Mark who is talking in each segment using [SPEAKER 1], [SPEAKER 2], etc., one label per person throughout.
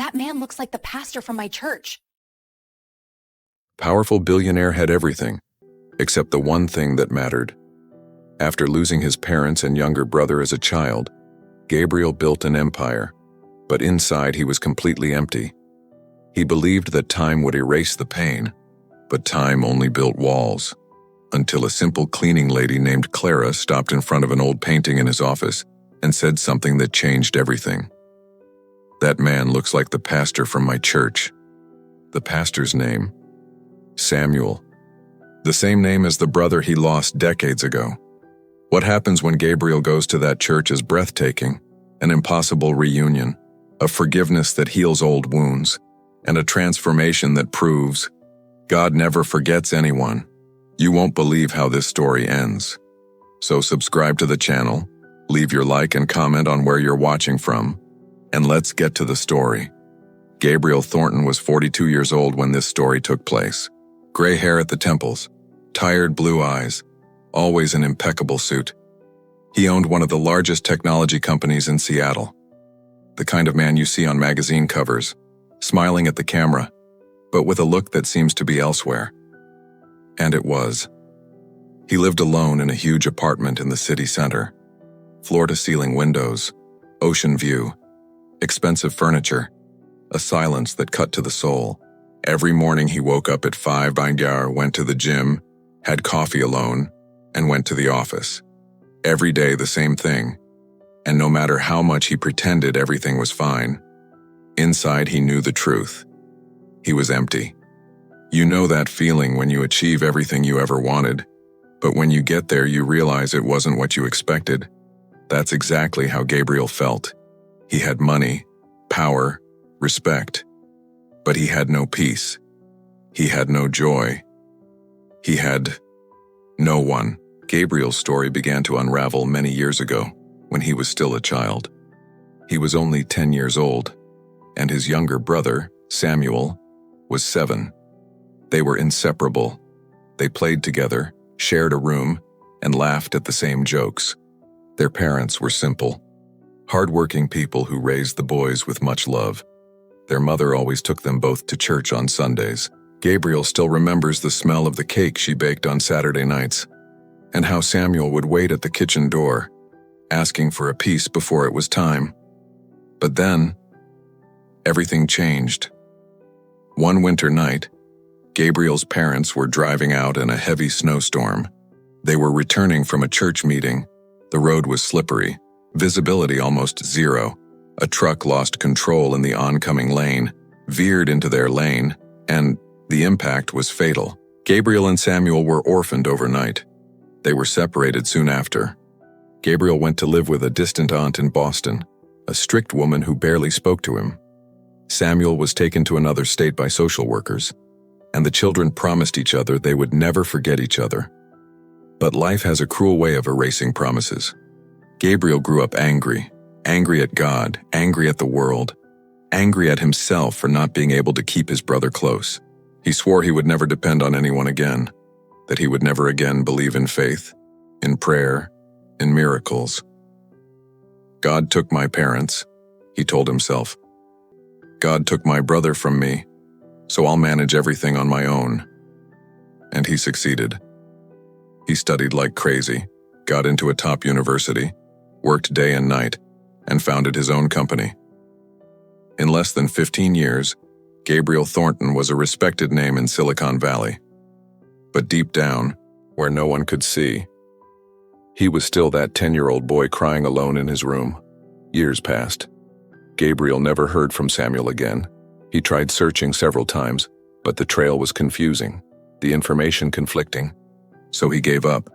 [SPEAKER 1] That man looks like the pastor from my church.
[SPEAKER 2] Powerful billionaire had everything, except the one thing that mattered. After losing his parents and younger brother as a child, Gabriel built an empire, but inside he was completely empty. He believed that time would erase the pain, but time only built walls, until a simple cleaning lady named Clara stopped in front of an old painting in his office and said something that changed everything. "That man looks like the pastor from my church." The pastor's name? Samuel. The same name as the brother he lost decades ago. What happens when Gabriel goes to that church is breathtaking, an impossible reunion, a forgiveness that heals old wounds, and a transformation that proves God never forgets anyone. You won't believe how this story ends. So subscribe to the channel, leave your like and comment on where you're watching from, and let's get to the story. Gabriel Thornton was 42 years old when this story took place. Gray hair at the temples, tired blue eyes, always an impeccable suit. He owned one of the largest technology companies in Seattle. The kind of man you see on magazine covers, smiling at the camera, but with a look that seems to be elsewhere. And it was. He lived alone in a huge apartment in the city center. Floor-to-ceiling windows, ocean view, expensive furniture, a silence that cut to the soul. Every morning he woke up at 5 a.m, went to the gym, had coffee alone, and went to the office. Every day the same thing. And no matter how much he pretended everything was fine, inside he knew the truth. He was empty. You know that feeling when you achieve everything you ever wanted, but when you get there you realize it wasn't what you expected. That's exactly how Gabriel felt. He had money, power, respect. But he had no peace. He had no joy. He had no one. Gabriel's story began to unravel many years ago, when he was still a child. He was only 10 years old, and his younger brother, Samuel, was 7. They were inseparable. They played together, shared a room, and laughed at the same jokes. Their parents were simple, hardworking people who raised the boys with much love. Their mother always took them both to church on Sundays. Gabriel still remembers the smell of the cake she baked on Saturday nights, and how Samuel would wait at the kitchen door, asking for a piece before it was time. But then, everything changed. One winter night, Gabriel's parents were driving out in a heavy snowstorm. They were returning from a church meeting. The road was slippery, visibility almost zero. A truck lost control in the oncoming lane, veered into their lane, and the impact was fatal. Gabriel and Samuel were orphaned overnight. They were separated soon after. Gabriel went to live with a distant aunt in Boston, a strict woman who barely spoke to him. Samuel was taken to another state by social workers, and the children promised each other they would never forget each other. But life has a cruel way of erasing promises. Gabriel grew up angry at God, angry at the world, angry at himself for not being able to keep his brother close. He swore he would never depend on anyone again, that he would never again believe in faith, in prayer, in miracles. God took my parents, he told himself. God took my brother from me, so I'll manage everything on my own. And he succeeded. He studied like crazy, got into a top university, worked day and night, and founded his own company. In less than 15 years, Gabriel Thornton was a respected name in Silicon Valley. But deep down, where no one could see, he was still that 10-year-old boy crying alone in his room. Years passed. Gabriel never heard from Samuel again. He tried searching several times, but the trail was confusing, the information conflicting. So he gave up.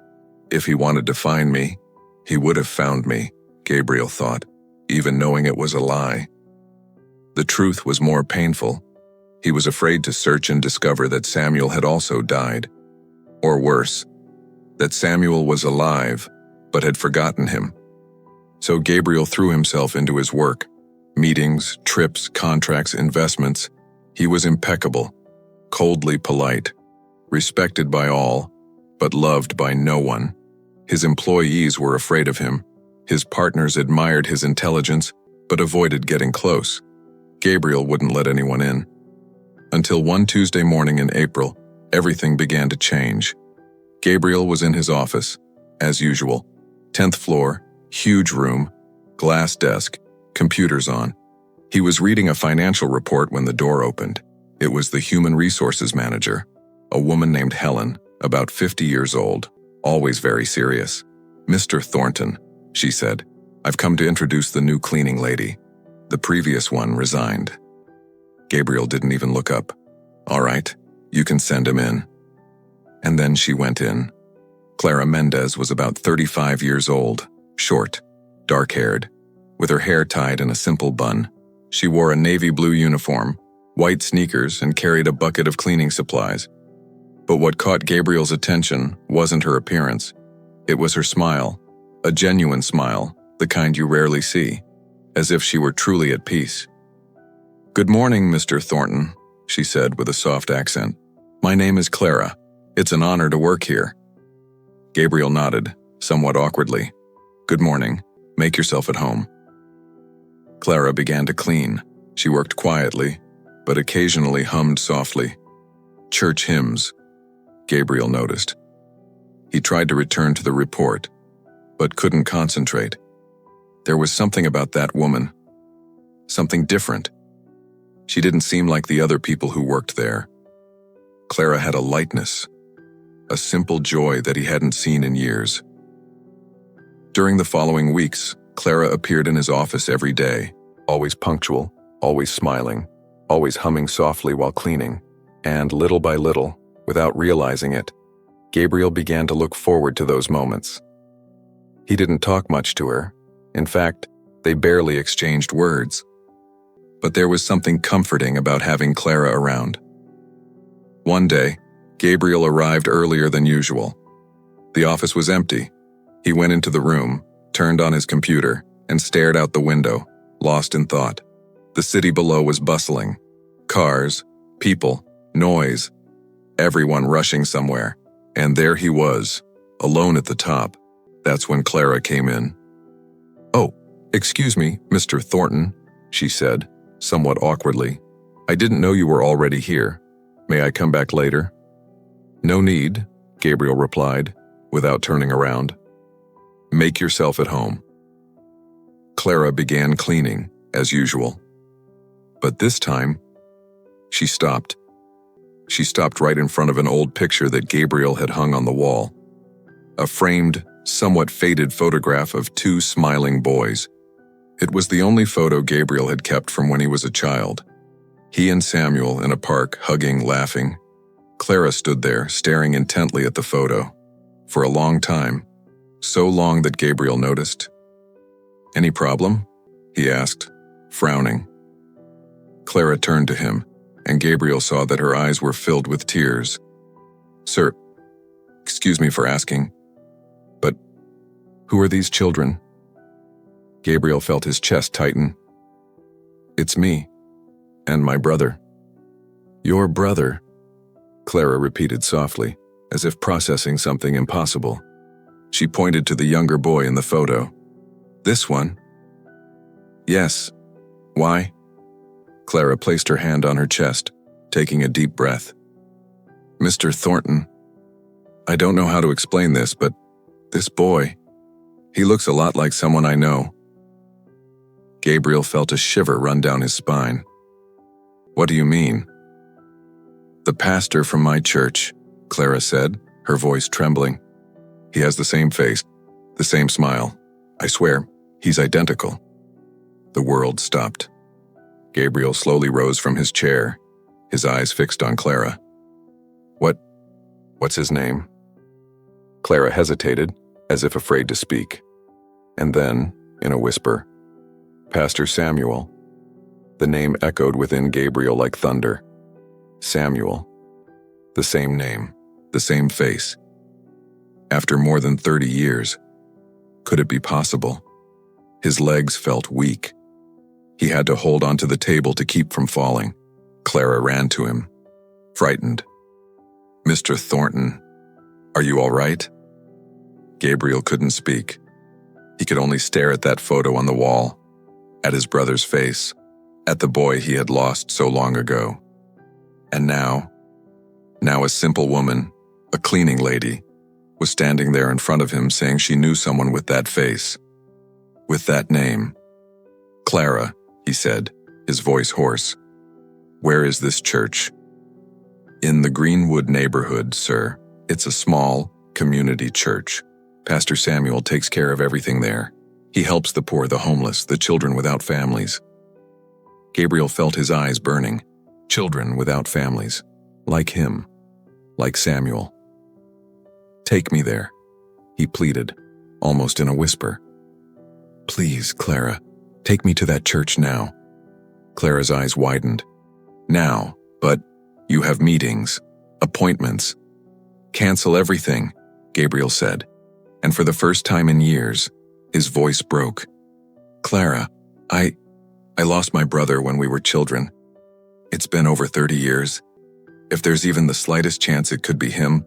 [SPEAKER 2] If he wanted to find me, he would have found me, Gabriel thought, even knowing it was a lie. The truth was more painful. He was afraid to search and discover that Samuel had also died. Or worse, that Samuel was alive, but had forgotten him. So Gabriel threw himself into his work. Meetings, trips, contracts, investments. He was impeccable, coldly polite, respected by all, but loved by no one. His employees were afraid of him. His partners admired his intelligence, but avoided getting close. Gabriel wouldn't let anyone in. Until one Tuesday morning in April, everything began to change. Gabriel was in his office, as usual. 10th floor, huge room, glass desk, computers on. He was reading a financial report when the door opened. It was the human resources manager, a woman named Helen, about 50 years old, always very serious. "Mr. Thornton," she said, "I've come to introduce the new cleaning lady. The previous one resigned." Gabriel didn't even look up. "All right, you can send him in." And then she went in. Clara Mendez was about 35 years old, short, dark-haired, with her hair tied in a simple bun. She wore a navy blue uniform, white sneakers, and carried a bucket of cleaning supplies. But what caught Gabriel's attention wasn't her appearance. It was her smile, a genuine smile, the kind you rarely see, as if she were truly at peace. "Good morning, Mr. Thornton," she said with a soft accent. "My name is Clara. It's an honor to work here." Gabriel nodded, somewhat awkwardly. "Good morning. Make yourself at home." Clara began to clean. She worked quietly, but occasionally hummed softly. Church hymns, Gabriel noticed. He tried to return to the report, but couldn't concentrate. There was something about that woman. Something different. She didn't seem like the other people who worked there. Clara had a lightness, a simple joy that he hadn't seen in years. During the following weeks, Clara appeared in his office every day, always punctual, always smiling, always humming softly while cleaning, and little by little, without realizing it, Gabriel began to look forward to those moments. He didn't talk much to her. In fact, they barely exchanged words. But there was something comforting about having Clara around. One day, Gabriel arrived earlier than usual. The office was empty. He went into the room, turned on his computer, and stared out the window, lost in thought. The city below was bustling. Cars, people, noise, everyone rushing somewhere. And there he was, alone at the top. That's when Clara came in. "Oh, excuse me, Mr. Thornton," she said, somewhat awkwardly. "I didn't know you were already here. May I come back later?" "No need," Gabriel replied, without turning around. "Make yourself at home." Clara began cleaning, as usual. But this time, she stopped. She stopped right in front of an old picture that Gabriel had hung on the wall. A framed, somewhat faded photograph of two smiling boys. It was the only photo Gabriel had kept from when he was a child. He and Samuel in a park, hugging, laughing. Clara stood there, staring intently at the photo. For a long time. So long that Gabriel noticed. "Any problem?" he asked, frowning. Clara turned to him, and Gabriel saw that her eyes were filled with tears. "Sir, excuse me for asking, but who are these children?" Gabriel felt his chest tighten. "It's me, and my brother." "Your brother?" Clara repeated softly, as if processing something impossible. She pointed to the younger boy in the photo. "This one?" "Yes. Why?" Clara placed her hand on her chest, taking a deep breath. "Mr. Thornton, I don't know how to explain this, but this boy, he looks a lot like someone I know." Gabriel felt a shiver run down his spine. "What do you mean?" "The pastor from my church," Clara said, her voice trembling. "He has the same face, the same smile. I swear, he's identical." The world stopped. Gabriel slowly rose from his chair, his eyes fixed on Clara. What's his name?" Clara hesitated, as if afraid to speak. And then, in a whisper, "Pastor Samuel." The name echoed within Gabriel like thunder. Samuel. The same name, the same face. After more than 30 years, could it be possible? His legs felt weak. He had to hold onto the table to keep from falling. Clara ran to him, frightened. "Mr. Thornton, are you all right?" Gabriel couldn't speak. He could only stare at that photo on the wall, at his brother's face, at the boy he had lost so long ago. And now a simple woman, a cleaning lady, was standing there in front of him saying she knew someone with that face, with that name. "Clara," he said, his voice hoarse. "Where is this church?" "In the Greenwood neighborhood, sir. It's a small, community church. Pastor Samuel takes care of everything there. He helps the poor, the homeless, the children without families." Gabriel felt his eyes burning. Children without families. Like him. Like Samuel. "Take me there," he pleaded, almost in a whisper. "Please, Clara, take me to that church now." Clara's eyes widened. "Now, but you have meetings, appointments." "Cancel everything," Gabriel said, and for the first time in years, his voice broke. "Clara, I lost my brother when we were children. It's been over 30 years. If there's even the slightest chance it could be him,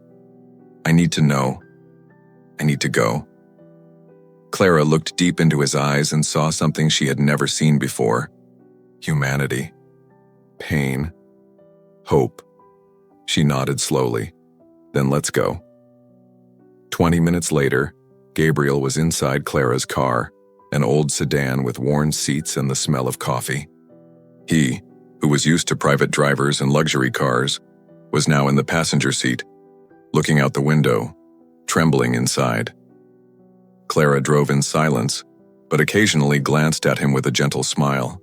[SPEAKER 2] I need to know. I need to go." Clara looked deep into his eyes and saw something she had never seen before. Humanity. Pain. Hope. She nodded slowly. "Then let's go." 20 minutes later, Gabriel was inside Clara's car, an old sedan with worn seats and the smell of coffee. He, who was used to private drivers and luxury cars, was now in the passenger seat, looking out the window, trembling inside. Clara drove in silence, but occasionally glanced at him with a gentle smile.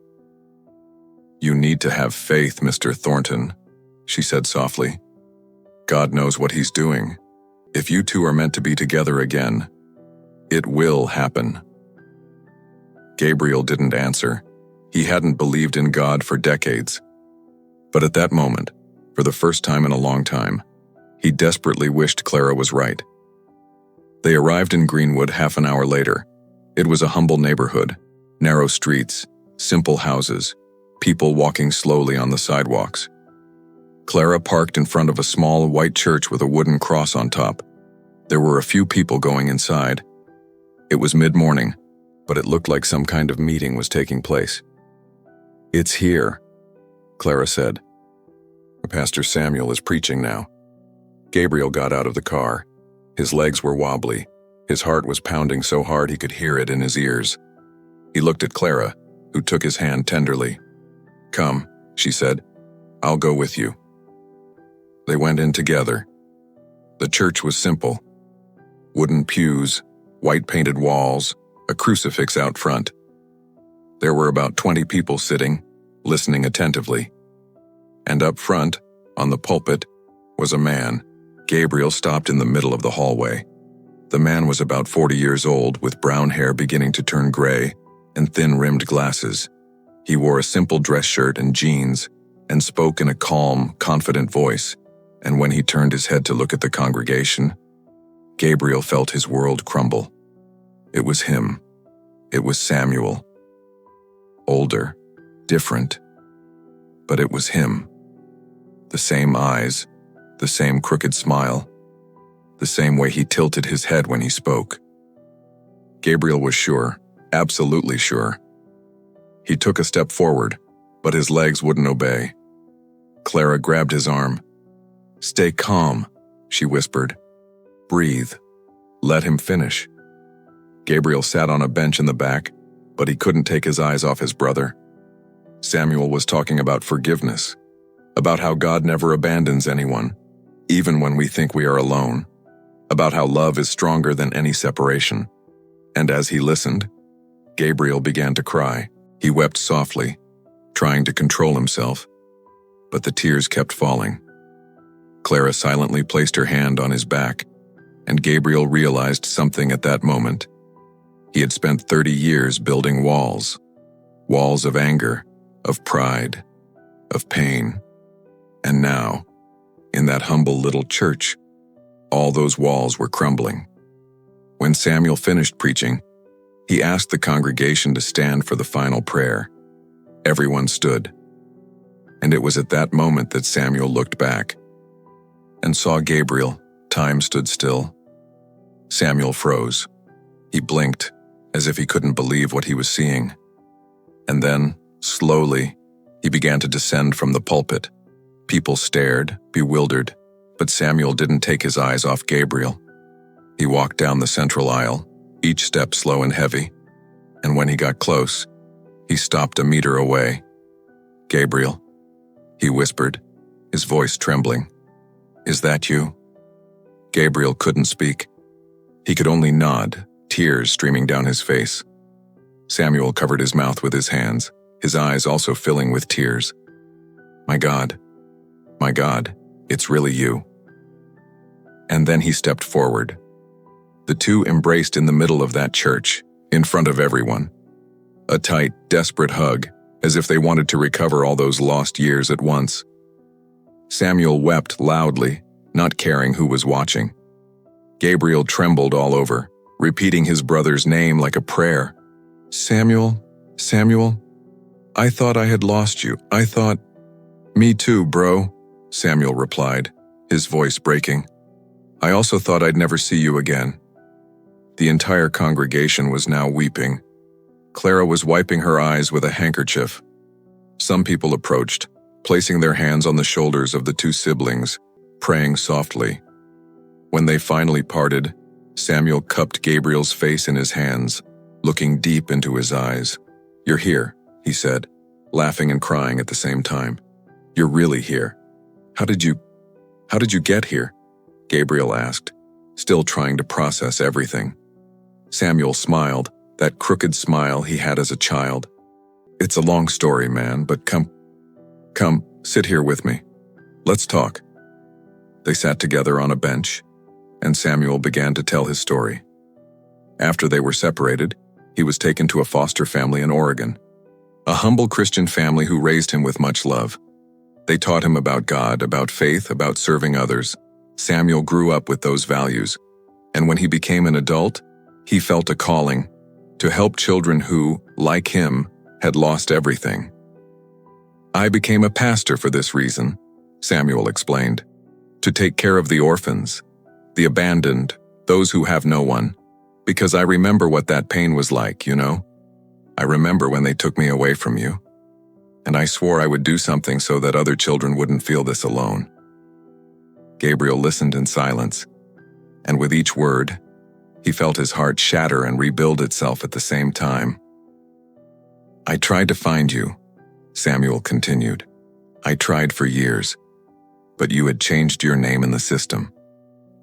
[SPEAKER 2] "You need to have faith, Mr. Thornton," she said softly. "God knows what he's doing. If you two are meant to be together again, it will happen." Gabriel didn't answer. He hadn't believed in God for decades. But at that moment, for the first time in a long time, he desperately wished Clara was right. They arrived in Greenwood half an hour later. It was a humble neighborhood, narrow streets, simple houses, people walking slowly on the sidewalks. Clara parked in front of a small white church with a wooden cross on top. There were a few people going inside. It was mid-morning, but it looked like some kind of meeting was taking place. "It's here," Clara said. "Pastor Samuel is preaching now." Gabriel got out of the car. His legs were wobbly. His heart was pounding so hard he could hear it in his ears. He looked at Clara, who took his hand tenderly. "Come," she said. "I'll go with you." They went in together. The church was simple. Wooden pews, white-painted walls, a crucifix out front. There were about 20 people sitting, listening attentively. And up front, on the pulpit, was a man. Gabriel stopped in the middle of the hallway. The man was about 40 years old, with brown hair beginning to turn gray and thin-rimmed glasses. He wore a simple dress shirt and jeans and spoke in a calm, confident voice, and when he turned his head to look at the congregation, Gabriel felt his world crumble. It was him. It was Samuel. Older, different, but it was him. The same eyes, the same crooked smile, the same way he tilted his head when he spoke. Gabriel was sure, absolutely sure. He took a step forward, but his legs wouldn't obey. Clara grabbed his arm. "Stay calm," she whispered. "Breathe. Let him finish." Gabriel sat on a bench in the back, but he couldn't take his eyes off his brother. Samuel was talking about forgiveness, about how God never abandons anyone, even when we think we are alone, about how love is stronger than any separation. And as he listened, Gabriel began to cry. He wept softly, trying to control himself, but the tears kept falling. Clara silently placed her hand on his back, and Gabriel realized something at that moment. He had spent 30 years building walls. Walls of anger, of pride, of pain. And now, in that humble little church, all those walls were crumbling. When Samuel finished preaching, he asked the congregation to stand for the final prayer. Everyone stood. And it was at that moment that Samuel looked back and saw Gabriel. Time stood still. Samuel froze. He blinked, as if he couldn't believe what he was seeing. And then, slowly, He began to descend from the pulpit. People stared, bewildered, but Samuel didn't take his eyes off Gabriel. He walked down the central aisle, each step slow and heavy, and when he got close, he stopped a meter away. "Gabriel," he whispered, his voice trembling. "Is that you?" Gabriel couldn't speak. He could only nod, tears streaming down his face. Samuel covered his mouth with his hands, his eyes also filling with tears. My God, it's really you." And then he stepped forward. The two embraced in the middle of that church, in front of everyone. A tight, desperate hug, as if they wanted to recover all those lost years at once. Samuel wept loudly, not caring who was watching. Gabriel trembled all over, repeating his brother's name like a prayer. "Samuel, Samuel, I thought I had lost you. I thought—" "Me too, bro," Samuel replied, his voice breaking. "I also thought I'd never see you again." The entire congregation was now weeping. Clara was wiping her eyes with a handkerchief. Some people approached, placing their hands on the shoulders of the two siblings, praying softly. When they finally parted, Samuel cupped Gabriel's face in his hands, looking deep into his eyes. "You're here," he said, laughing and crying at the same time. "You're really here. How did you get here?" Gabriel asked, still trying to process everything. Samuel smiled, that crooked smile he had as a child. "It's a long story, man, but come, sit here with me. Let's talk." They sat together on a bench, and Samuel began to tell his story. After they were separated, he was taken to a foster family in Oregon, a humble Christian family who raised him with much love. They taught him about God, about faith, about serving others. Samuel grew up with those values, and when he became an adult, he felt a calling to help children who, like him, had lost everything. "I became a pastor for this reason," Samuel explained, "to take care of the orphans, the abandoned, those who have no one, because I remember what that pain was like, you know? I remember when they took me away from you, and I swore I would do something so that other children wouldn't feel this alone." Gabriel listened in silence, and with each word, he felt his heart shatter and rebuild itself at the same time. "I tried to find you," Samuel continued. "I tried for years, but you had changed your name in the system.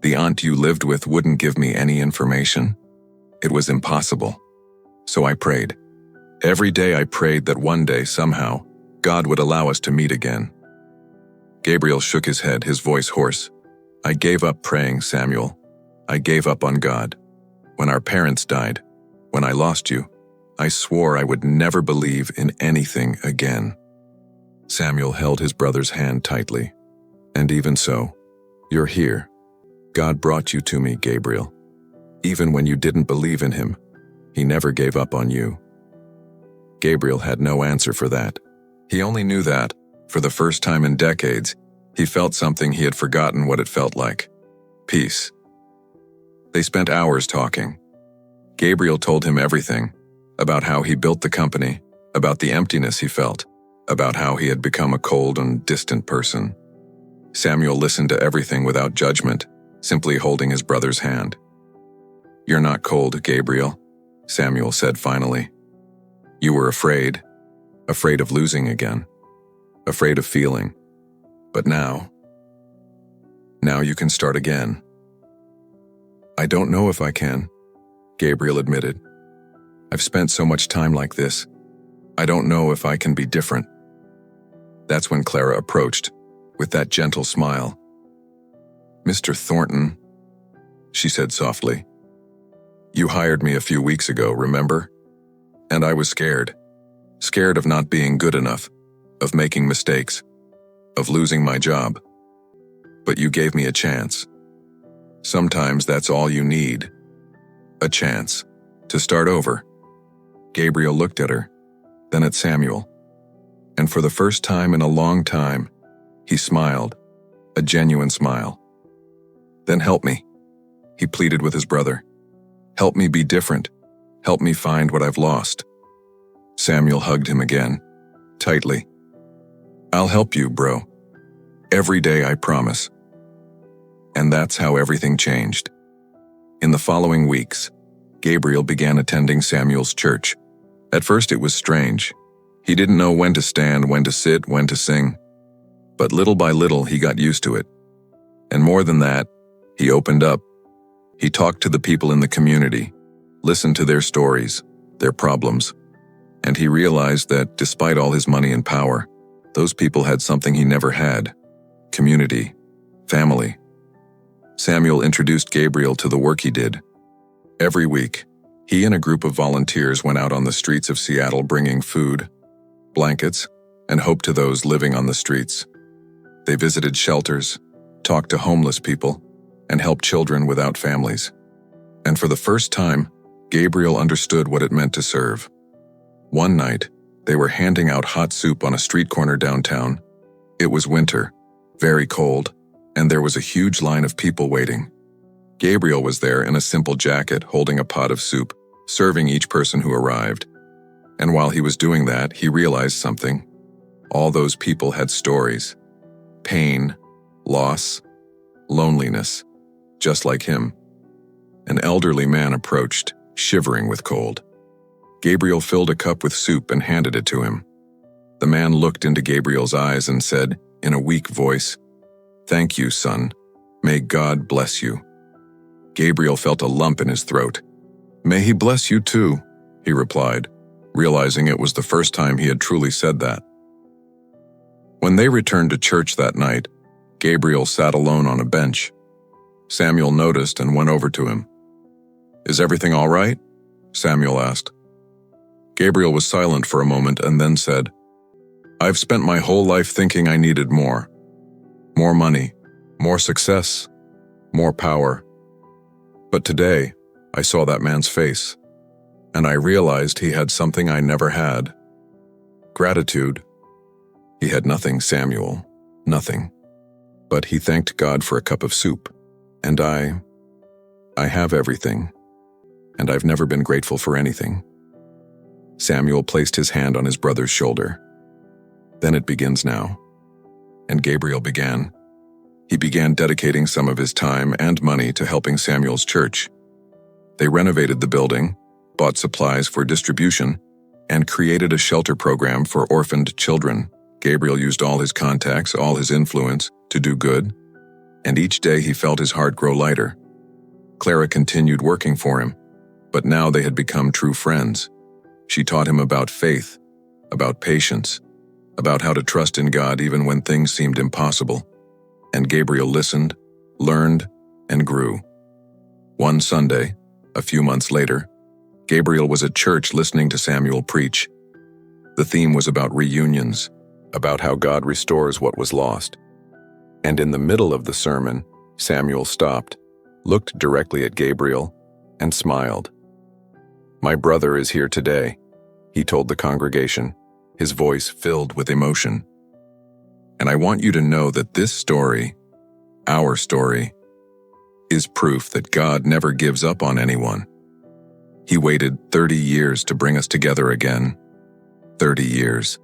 [SPEAKER 2] The aunt you lived with wouldn't give me any information. It was impossible. So I prayed. Every day I prayed that one day, somehow, God would allow us to meet again." Gabriel shook his head, his voice hoarse. "I gave up praying, Samuel. I gave up on God. When our parents died, when I lost you, I swore I would never believe in anything again." Samuel held his brother's hand tightly. "And even so, you're here. God brought you to me, Gabriel. Even when you didn't believe in him, he never gave up on you." Gabriel had no answer for that. He only knew that, for the first time in decades, he felt something he had forgotten what it felt like. Peace. They spent hours talking. Gabriel told him everything, about how he built the company, about the emptiness he felt, about how he had become a cold and distant person. Samuel listened to everything without judgment, simply holding his brother's hand. "You're not cold, Gabriel," Samuel said finally. "You were afraid of losing again, afraid of feeling. But now you can start again." "I don't know if I can," Gabriel admitted. "I've spent so much time like this. I don't know if I can be different." That's when Clara approached, with that gentle smile. "Mr. Thornton," she said softly, "you hired me a few weeks ago, remember? And I was scared of not being good enough, of making mistakes, of losing my job. But you gave me a chance. Sometimes that's all you need. A chance to start over." Gabriel looked at her, then at Samuel, and for the first time in a long time, he smiled, a genuine smile. "Then help me," he pleaded with his brother. "Help me be different. Help me find what I've lost." Samuel hugged him again, tightly, I'll help you, bro. Every day, I promise." And that's how everything changed. In the following weeks, Gabriel began attending Samuel's church. At first it was strange. He didn't know when to stand, when to sit, when to sing. But little by little he got used to it. And more than that, he opened up. He talked to the people in the community, listened to their stories, their problems, and he realized that despite all his money and power, those people had something he never had: community, family. Samuel introduced Gabriel to the work he did. Every week, he and a group of volunteers went out on the streets of Seattle bringing food, blankets, and hope to those living on the streets. They visited shelters, talked to homeless people, and helped children without families. And for the first time, Gabriel understood what it meant to serve. One night, they were handing out hot soup on a street corner downtown. It was winter, very cold, and there was a huge line of people waiting. Gabriel was there in a simple jacket, holding a pot of soup, serving each person who arrived. And while he was doing that, he realized something. All those people had stories. Pain, loss, loneliness, just like him. An elderly man approached, shivering with cold. Gabriel filled a cup with soup and handed it to him. The man looked into Gabriel's eyes and said, in a weak voice, "Thank you, son. May God bless you." Gabriel felt a lump in his throat. "May he bless you too," he replied, realizing it was the first time he had truly said that. When they returned to church that night, Gabriel sat alone on a bench. Samuel noticed and went over to him. "Is everything all right?" Samuel asked. Gabriel was silent for a moment and then said, "I've spent my whole life thinking I needed more. More money, more success, more power. But today, I saw that man's face, and I realized he had something I never had. Gratitude. He had nothing, Samuel, nothing. But he thanked God for a cup of soup, and I have everything, and I've never been grateful for anything." Samuel placed his hand on his brother's shoulder. "Then it begins now." And Gabriel began. He began dedicating some of his time and money to helping Samuel's church. They renovated the building, bought supplies for distribution, and created a shelter program for orphaned children. Gabriel used all his contacts, all his influence, to do good, and each day he felt his heart grow lighter. Clara continued working for him, but now they had become true friends. She taught him about faith, about patience, about how to trust in God even when things seemed impossible. And Gabriel listened, learned, and grew. One Sunday, a few months later, Gabriel was at church listening to Samuel preach. The theme was about reunions, about how God restores what was lost. And in the middle of the sermon, Samuel stopped, looked directly at Gabriel, and smiled. "My brother is here today," he told the congregation, his voice filled with emotion. "And I want you to know that this story, our story, is proof that God never gives up on anyone. He waited 30 years to bring us together again. 30 years.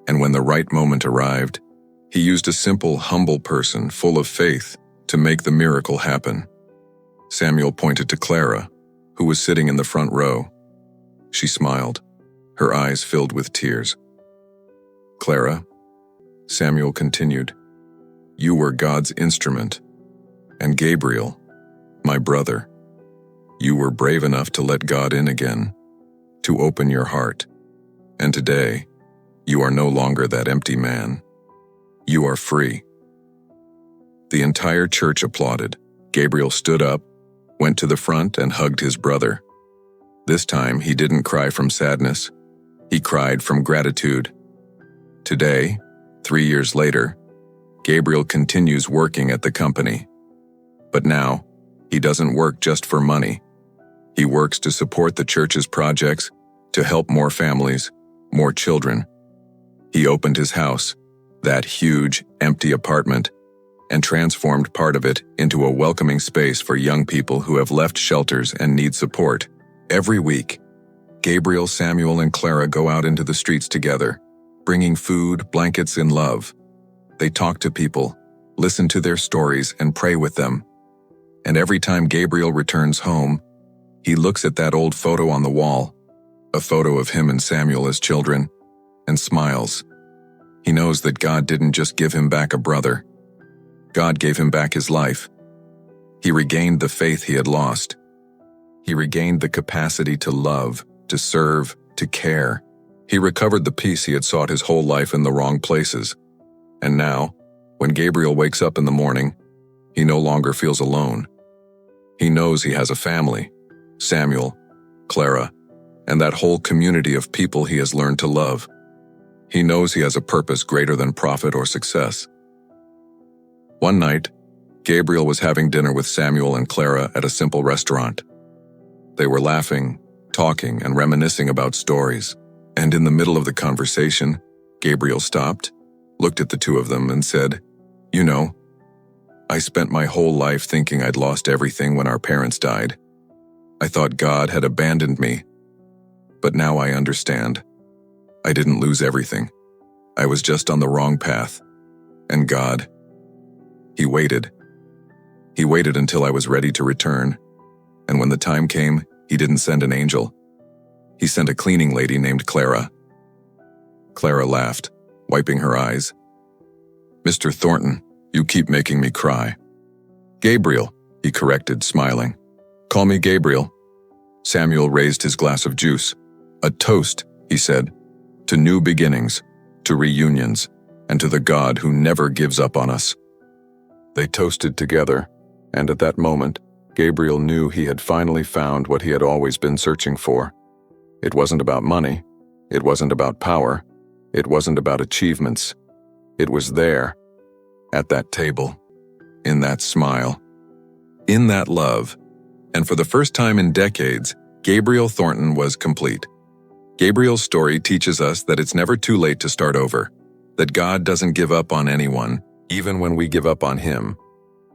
[SPEAKER 2] And when the right moment arrived, he used a simple, humble person full of faith to make the miracle happen." Samuel pointed to Clara, who was sitting in the front row. She smiled, her eyes filled with tears. "Clara," Samuel continued, "you were God's instrument. And Gabriel, my brother, you were brave enough to let God in again, to open your heart. And today, you are no longer that empty man. You are free." The entire church applauded. Gabriel stood up, went to the front, and hugged his brother. This time, he didn't cry from sadness. He cried from gratitude. Today, 3 years later, Gabriel continues working at the company. But now, he doesn't work just for money. He works to support the church's projects, to help more families, more children. He opened his house, that huge, empty apartment, and transformed part of it into a welcoming space for young people who have left shelters and need support. Every week, Gabriel, Samuel, and Clara go out into the streets together, bringing food, blankets, and love. They talk to people, listen to their stories, and pray with them. And every time Gabriel returns home, he looks at that old photo on the wall, a photo of him and Samuel as children, and smiles. He knows that God didn't just give him back a brother. God gave him back his life. He regained the faith he had lost. He regained the capacity to love, to serve, to care. He recovered the peace he had sought his whole life in the wrong places. And now, when Gabriel wakes up in the morning, he no longer feels alone. He knows he has a family, Samuel, Clara, and that whole community of people he has learned to love. He knows he has a purpose greater than profit or success. One night, Gabriel was having dinner with Samuel and Clara at a simple restaurant. They were laughing, talking, and reminiscing about stories. And in the middle of the conversation, Gabriel stopped, looked at the two of them, and said, "You know, I spent my whole life thinking I'd lost everything when our parents died. I thought God had abandoned me. But now I understand. I didn't lose everything. I was just on the wrong path. And God, He waited. He waited until I was ready to return. And when the time came, He didn't send an angel. He sent a cleaning lady named Clara." Clara laughed, wiping her eyes. "Mr. Thornton, you keep making me cry." "Gabriel," he corrected, smiling. "Call me Gabriel." Samuel raised his glass of juice. "A toast," he said, "to new beginnings, to reunions, and to the God who never gives up on us." They toasted together, and at that moment, Gabriel knew he had finally found what he had always been searching for. It wasn't about money. It wasn't about power. It wasn't about achievements. It was there, at that table, in that smile, in that love. And for the first time in decades, Gabriel Thornton was complete. Gabriel's story teaches us that it's never too late to start over, that God doesn't give up on anyone, even when we give up on Him,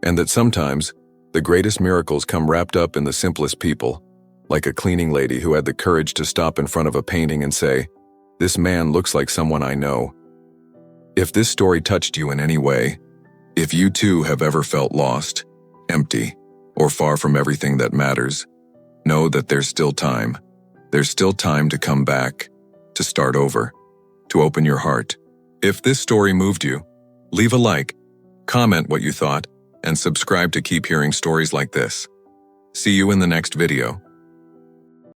[SPEAKER 2] and that sometimes the greatest miracles come wrapped up in the simplest people, like a cleaning lady who had the courage to stop in front of a painting and say, "This man looks like someone I know." If this story touched you in any way, if you too have ever felt lost, empty, or far from everything that matters, know that there's still time. There's still time to come back, to start over, to open your heart. If this story moved you, leave a like, comment what you thought, and subscribe to keep hearing stories like this. See you in the next video.